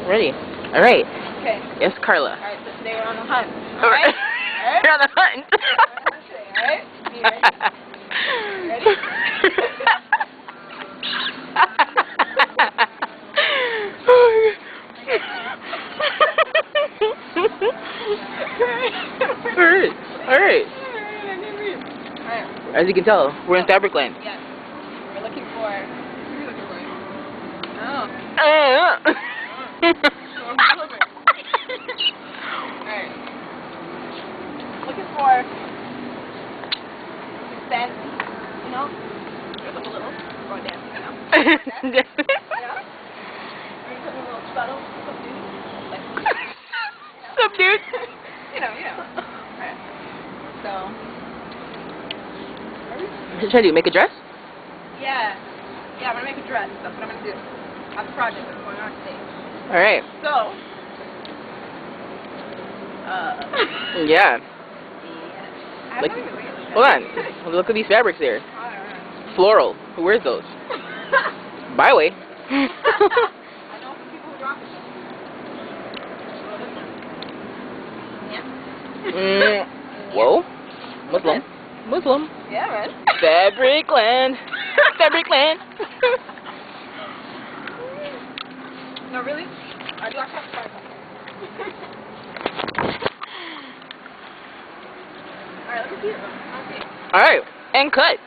Ready. All right. Okay. Yes, Carla. All right. So today we're on a hunt. All right. We're on the hunt. All right. You ready? Ready? Alright. Alright. As you can tell, we're in Fabric Land. Yes. We're looking for... What are you looking for? Oh. Alright. Looking for... fancy, you know? Look a little. Or dance, you know? You know? Maybe something a little subtle, subdued. Like, Subdued? you know. Alright. So... What should I do? Make a dress? Yeah. Yeah, I'm gonna make a dress. That's what I'm gonna do. That's the project that's going on today. Alright. So... Yeah. I Like, don't even read it. hold on. Look at these fabrics there. Alright. Floral. Who wears those? Byway. I know some people who rock it. Yeah. Whoa. Muslim. Muslim. Yeah, man. Fabric Land. Fabric Land. No, really? I do actually have to try something. Alright, let's see it. Alright. And cut.